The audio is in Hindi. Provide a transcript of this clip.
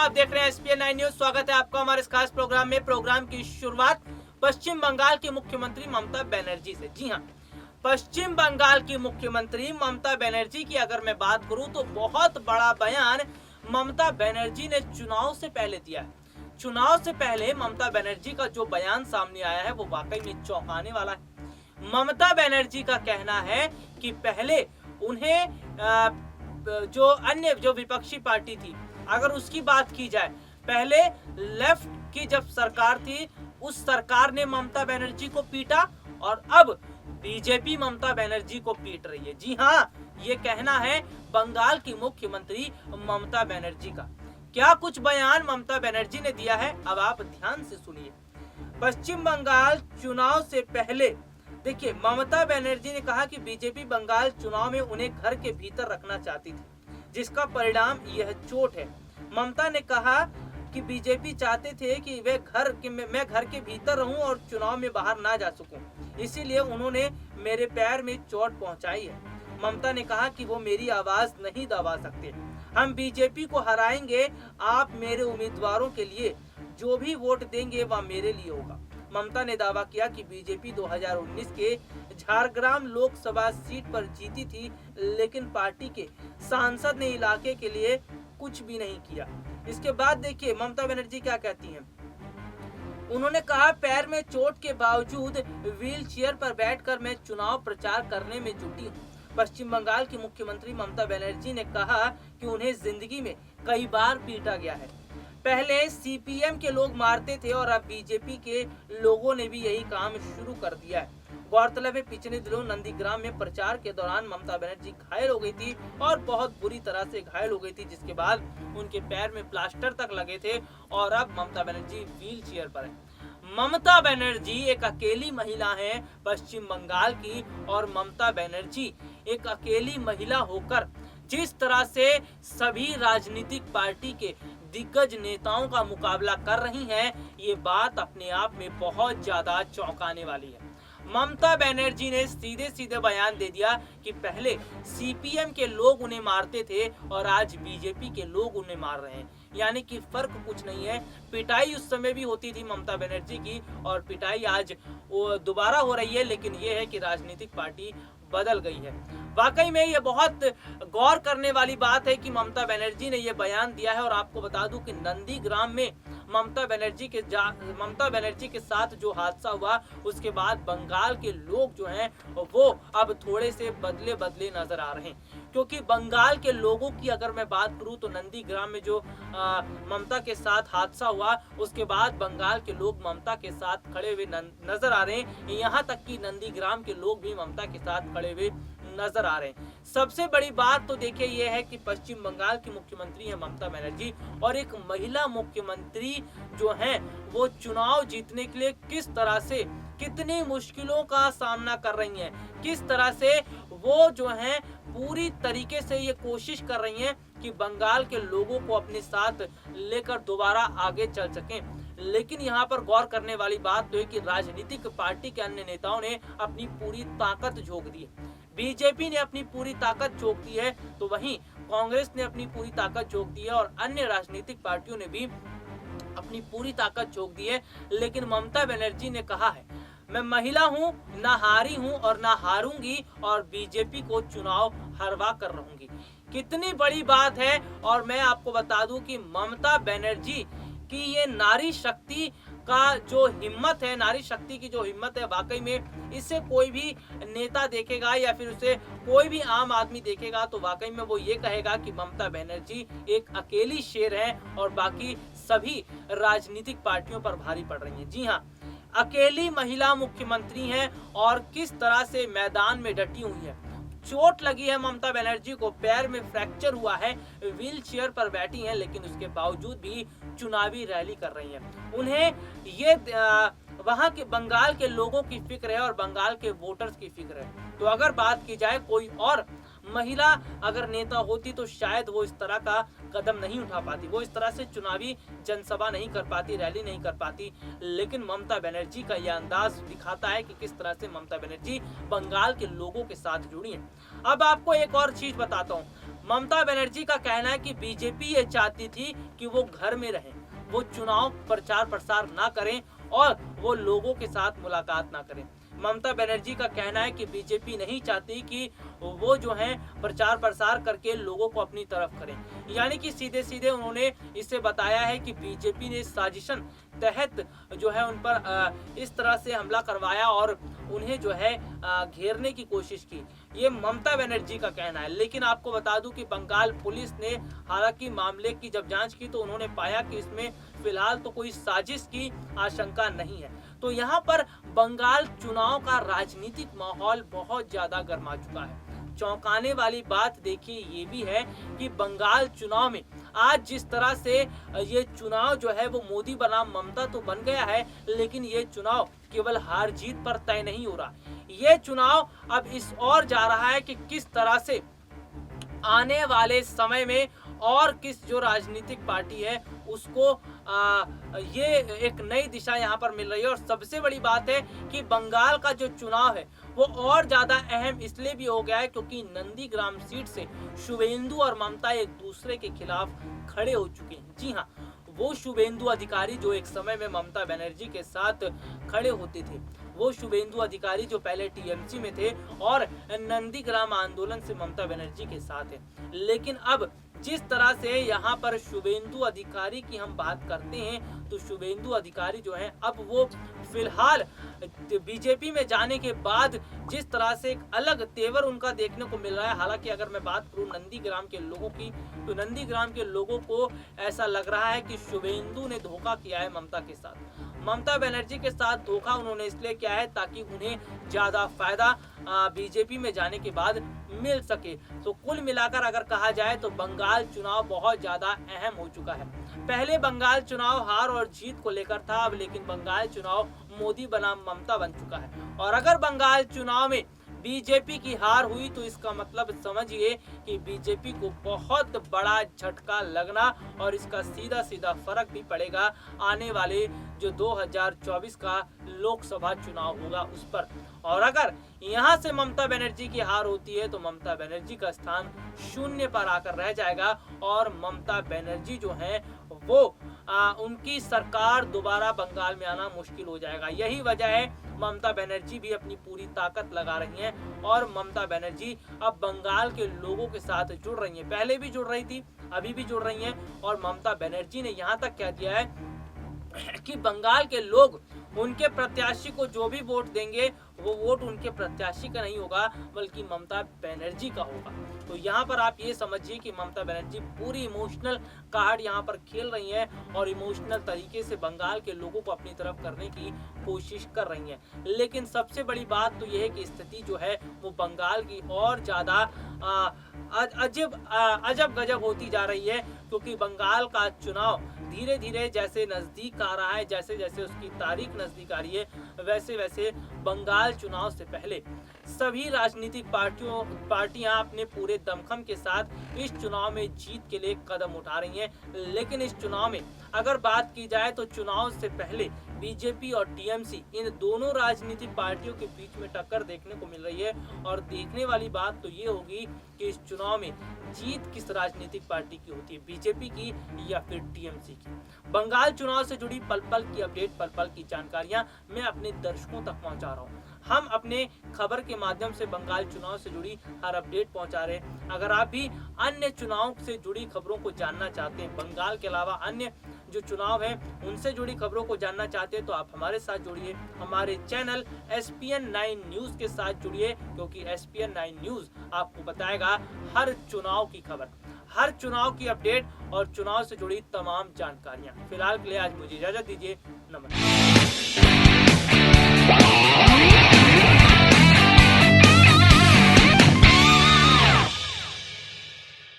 आप देख रहे हैं एसपीएन 9 न्यूज। स्वागत है आपका हमारे इस खास प्रोग्राम में। प्रोग्राम की शुरुआत पश्चिम बंगाल की मुख्यमंत्री ममता बनर्जी से। जी हां, पश्चिम बंगाल की मुख्यमंत्री ममता बनर्जी की अगर मैं बात करूं तो बहुत बड़ा बयान ममता बनर्जी ने चुनाव से पहले दिया है। चुनाव से पहले ममता बनर्जी का जो बयान सामने आया है वो वाकई में चौंकाने वाला है। ममता बनर्जी का कहना है कि पहले उन्हें जो विपक्षी पार्टी थी, अगर उसकी बात की जाए, पहले लेफ्ट की जब सरकार थी उस सरकार ने ममता बनर्जी को पीटा और अब बीजेपी ममता बनर्जी को पीट रही है। जी हां, ये कहना है बंगाल की मुख्यमंत्री ममता बनर्जी का। क्या कुछ बयान ममता बनर्जी ने दिया है, अब आप ध्यान से सुनिए। पश्चिम बंगाल चुनाव से पहले देखिए, ममता बनर्जी ने कहा कि बीजेपी बंगाल चुनाव में उन्हें घर के भीतर रखना चाहती थी, जिसका परिणाम यह चोट है। ममता ने कहा कि बीजेपी चाहते थे कि मैं घर के भीतर रहूं और चुनाव में बाहर ना जा सकूं, इसीलिए उन्होंने मेरे पैर में चोट पहुंचाई है। ममता ने कहा कि वो मेरी आवाज नहीं दबा सकते, हम बीजेपी को हराएंगे। आप मेरे उम्मीदवारों के लिए जो भी वोट देंगे वह मेरे लिए होगा। ममता ने दावा किया कि बीजेपी 2019 के झारग्राम लोकसभा सीट पर जीती थी, लेकिन पार्टी के सांसद ने इलाके के लिए कुछ भी नहीं किया। इसके बाद देखिए ममता बनर्जी क्या कहती हैं। उन्होंने कहा, पैर में चोट के बावजूद व्हील चेयर पर बैठकर मैं चुनाव प्रचार करने में जुटी हूँ। पश्चिम बंगाल की मुख्यमंत्री ममता बनर्जी ने कहा कि उन्हें जिंदगी में कई बार पीटा गया है। पहले सीपीएम के लोग मारते थे और अब बीजेपी के लोगों ने भी यही काम शुरू कर दिया है। गौरतलब है, पिछले दिनों नंदीग्राम में प्रचार के दौरान ममता बनर्जी घायल हो गई थी और बहुत बुरी तरह से घायल हो गई थी, जिसके बाद उनके पैर में प्लास्टर तक लगे थे और अब ममता बनर्जी व्हील चेयर पर है। ममता बनर्जी एक अकेली महिला है पश्चिम बंगाल की, और ममता बनर्जी एक अकेली महिला होकर जिस तरह से सभी राजनीतिक पार्टी के दिग्गज नेताओं का मुकाबला कर रही हैं, ये बात अपने आप में बहुत ज्यादा चौंकाने वाली है। ममता बनर्जी ने सीधे सीधे बयान दे दिया कि पहले सीपीएम के लोग उन्हें मारते थे और आज बीजेपी के लोग उन्हें मार रहे हैं, यानी कि फर्क कुछ नहीं है। पिटाई उस समय भी होती थी ममता बनर्जी की और पिटाई आज दोबारा हो रही है, लेकिन यह है कि राजनीतिक पार्टी बदल गई है। वाकई में ये बहुत गौर करने वाली बात है कि ममता बनर्जी ने ये बयान दिया है। और आपको बता दूं कि नंदीग्राम में ममता बनर्जी के साथ जो हादसा हुआ, उसके बाद बंगाल के लोग जो हैं वो अब थोड़े से बदले नजर आ रहे हैं, क्योंकि बंगाल के लोगों की अगर मैं बात करूं तो नंदीग्राम में जो ममता के साथ हादसा हुआ, उसके बाद बंगाल के लोग ममता के साथ खड़े हुए नजर आ रहे हैं। यहाँ तक कि नंदीग्राम के लोग भी ममता के साथ खड़े हुए नजर आ रहे हैं। सबसे बड़ी बात तो देखिए ये है कि पश्चिम बंगाल की मुख्यमंत्री है ममता बनर्जी, और एक महिला मुख्यमंत्री जो हैं वो चुनाव जीतने के लिए किस तरह से कितनी मुश्किलों का सामना कर रही हैं, किस तरह से वो जो हैं पूरी तरीके से ये कोशिश कर रही हैं कि बंगाल के लोगों को अपने साथ लेकर दोबारा आगे चल सकें। लेकिन यहाँ पर गौर करने वाली बात तो है कि राजनीतिक पार्टी के अन्य नेताओं ने अपनी पूरी ताकत झोंक दी है। बीजेपी ने अपनी पूरी ताकत झोंक दी है, तो वहीं कांग्रेस ने अपनी पूरी ताकत झोंक दी है और अन्य राजनीतिक पार्टियों ने भी अपनी पूरी ताकत झोंक दी है। लेकिन ममता बनर्जी ने कहा है, मैं महिला हूं, ना हारी हूं और ना हारूंगी, और बीजेपी को चुनाव हरवा कर रहूंगी। कितनी बड़ी बात है। और मैं आपको बता दूं कि ममता बनर्जी की ये नारी शक्ति का जो हिम्मत है, नारी शक्ति की जो हिम्मत है, वाकई में इससे कोई भी नेता देखेगा या फिर उसे कोई भी आम आदमी देखेगा तो वाकई में वो ये कहेगा कि ममता बनर्जी एक अकेली शेर है और बाकी सभी राजनीतिक पार्टियों पर भारी पड़ रही हैं। जी हाँ, अकेली महिला मुख्यमंत्री हैं और किस तरह से मैदान में डटी हुई है। चोट लगी है ममता बनर्जी को, पैर में फ्रैक्चर हुआ है, व्हील चेयर पर बैठी हैं, लेकिन उसके बावजूद भी चुनावी रैली कर रही हैं। उन्हें ये वहां के बंगाल के लोगों की फिक्र है और बंगाल के वोटर्स की फिक्र है। तो अगर बात की जाए कोई और महिला अगर नेता होती तो शायद वो इस तरह का कदम नहीं उठा पाती, वो इस तरह से चुनावी जनसभा नहीं कर पाती, रैली नहीं कर पाती। लेकिन ममता बनर्जी का यह अंदाज दिखाता है कि किस तरह से ममता बनर्जी बंगाल के लोगों के साथ जुड़ी हैं। अब आपको एक और चीज बताता हूँ, ममता बनर्जी का कहना है कि बीजेपी ये चाहती थी कि वो घर में रहें, वो चुनाव प्रचार प्रसार ना करें और वो लोगों के साथ मुलाकात ना करें। ममता बनर्जी का कहना है कि बीजेपी नहीं चाहती कि वो जो है प्रचार प्रसार करके लोगों को अपनी तरफ करें। यानी कि सीधे सीधे उन्होंने इसे बताया है कि बीजेपी ने साजिशन तहत जो है उन पर इस तरह से हमला करवाया और उन्हें जो है घेरने की कोशिश की। ये ममता बनर्जी का कहना है। लेकिन आपको बता दूं कि बंगाल पुलिस ने हालांकि मामले की जब जांच की तो उन्होंने पाया कि इसमें फिलहाल तो कोई साजिश की आशंका नहीं है। तो यहाँ पर बंगाल चुनाव का राजनीतिक माहौल बहुत ज्यादा गर्मा चुका है। चौंकाने वाली बात देखिए ये भी है कि बंगाल चुनाव में आज जिस तरह से ये चुनाव जो है वो मोदी बनाम ममता तो बन गया है, लेकिन ये चुनाव केवल हार जीत पर तय नहीं हो रहा। ये चुनाव अब इस ओर जा रहा है कि किस तरह से आने वाले समय में और किस जो राजनीतिक पार्टी है उसको ये एक नई दिशा यहाँ पर मिल रही है। और सबसे बड़ी बात है कि बंगाल का जो चुनाव है वो और ज्यादा अहम इसलिए भी हो गया है क्योंकि नंदीग्राम सीट से शुभेंदु और ममता एक दूसरे के खिलाफ खड़े हो चुके हैं। जी हाँ, वो शुभेंदु अधिकारी जो एक समय में ममता बनर्जी के साथ खड़े होते थे, वो शुभेंदु अधिकारी जो पहले टीएमसी में थे और नंदीग्राम आंदोलन से ममता बनर्जी के साथ है। लेकिन अब जिस तरह से यहाँ पर शुभेंदु अधिकारी की हम बात करते हैं तो शुभेंदु अधिकारी जो हैं अब वो फिलहाल बीजेपी में जाने के बाद जिस तरह से एक अलग तेवर उनका देखने को मिल रहा है। हालांकि अगर मैं बात करूं नंदीग्राम के लोगों की तो नंदीग्राम के लोगों को ऐसा लग रहा है कि शुभेंदु ने धोखा किया है ममता के साथ। ममता बनर्जी के साथ धोखा उन्होंने इसलिए किया है ताकि उन्हें ज्यादा फायदा बीजेपी में जाने के बाद मिल सके। तो कुल मिलाकर अगर कहा जाए तो बंगाल चुनाव बहुत ज्यादा अहम हो चुका है। पहले बंगाल चुनाव हार और जीत को लेकर था, अब लेकिन बंगाल चुनाव मोदी बनाम ममता बन चुका है। और अगर बंगाल चुनाव में बीजेपी की हार हुई तो इसका मतलब समझिए कि बीजेपी को बहुत बड़ा झटका लगना और इसका सीधा सीधा फर्क भी पड़ेगा आने वाले जो 2024 का लोकसभा चुनाव होगा उस पर। और अगर यहाँ से ममता बनर्जी की हार होती है तो ममता बनर्जी का स्थान शून्य पर आकर रह जाएगा और ममता बनर्जी जो है वो उनकी सरकार दोबारा बंगाल में आना मुश्किल हो जाएगा। यही वजह है ममता बनर्जी भी अपनी पूरी ताकत लगा रही हैं और ममता बनर्जी अब बंगाल के लोगों के साथ जुड़ रही हैं। पहले भी जुड़ रही थी, अभी भी जुड़ रही हैं। और ममता बनर्जी ने यहाँ तक कह दिया है कि बंगाल के लोग उनके प्रत्याशी को जो भी वोट देंगे वो वोट उनके प्रत्याशी का नहीं होगा बल्कि ममता बनर्जी का होगा। तो यहाँ पर आप ये समझिए कि ममता बनर्जी पूरी इमोशनल कार्ड यहाँ पर खेल रही हैं और इमोशनल तरीके से बंगाल के लोगों को अपनी तरफ करने की कोशिश कर रही हैं। लेकिन सबसे बड़ी बात तो यह है कि स्थिति जो है वो बंगाल की और ज्यादा अजब गजब होती जा रही है क्योंकि बंगाल का चुनाव धीरे धीरे जैसे नजदीक आ रहा है, जैसे जैसे उसकी तारीख नजदीक आ रही है, वैसे वैसे बंगाल चुनाव से पहले सभी राजनीतिक पार्टियां अपने पूरे दमखम के साथ इस चुनाव में जीत के लिए कदम उठा रही हैं। लेकिन इस चुनाव में अगर बात की जाए तो चुनाव से पहले बीजेपी और टीएमसी इन दोनों राजनीतिक पार्टियों के बीच में टक्कर देखने को मिल रही है। और देखने वाली बात तो ये होगी कि इस चुनाव में जीत किस राजनीतिक पार्टी की होती है, बीजेपी की या फिर टीएमसी की। बंगाल चुनाव से जुड़ी पल पल की अपडेट, पल पल की जानकारियां मैं अपने दर्शकों तक पहुंचा रहा हूं। हम अपने खबर के माध्यम से बंगाल चुनाव से जुड़ी हर अपडेट पहुंचा रहे हैं। अगर आप भी अन्य चुनाव से जुड़ी खबरों को जानना चाहते हैं, बंगाल के अलावा अन्य जो चुनाव हैं उनसे जुड़ी खबरों को जानना चाहते हैं तो आप हमारे साथ जुड़िए, हमारे चैनल SPN9 न्यूज के साथ जुड़िए क्योंकि SPN9 न्यूज आपको बताएगा हर चुनाव की खबर, हर चुनाव की अपडेट और चुनाव से जुड़ी तमाम जानकारियां। फिलहाल के लिए आज मुझे इजाजत दीजिए, नमस्कार।